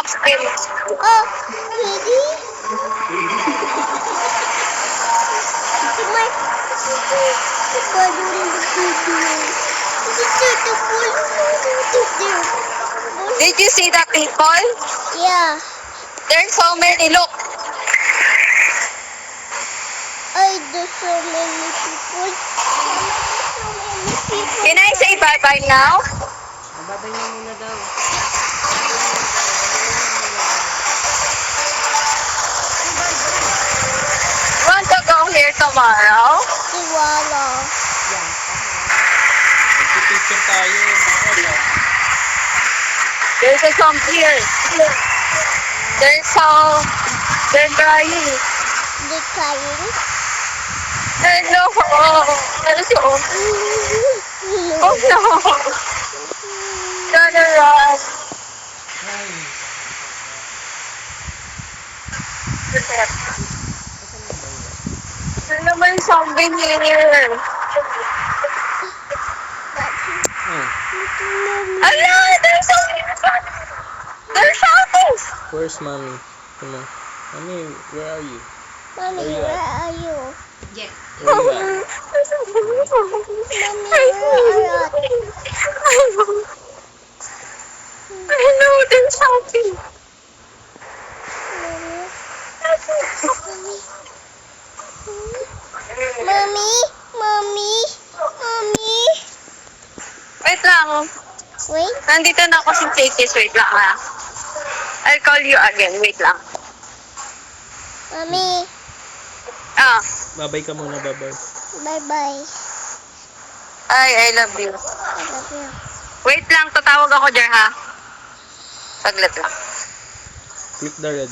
Oh, really? My balloon Did you see the people? Yeah, There's so many. Look. I do so many people. So many people. Can I say bye-bye now? Babay na muna daw. Want to go here tomorrow? Tiwala. Magpipicture tayo. There's a song here. There's some. They're crying. They crying. Hello. Hello. Oh no. Gonna run. Ano naman zombie here? Ala, there's zombie. They're shouting. Where's mommy? Come on. Mommy, where are you? Mommy, Where you where at? are you? Where you at? Mommy, where are you? I know, they're shouting. Mommy, mommy, mommy. Wait lang. Wait, Nandito na ako sa Takis. Wait lang ha. I'll call you again. Wait lang. mommy. Ah. Babay ka muna, babay. Bye-bye. I love you. I love you. Wait lang. Tatawag ako dyan ha. Saglit lang. Click the red.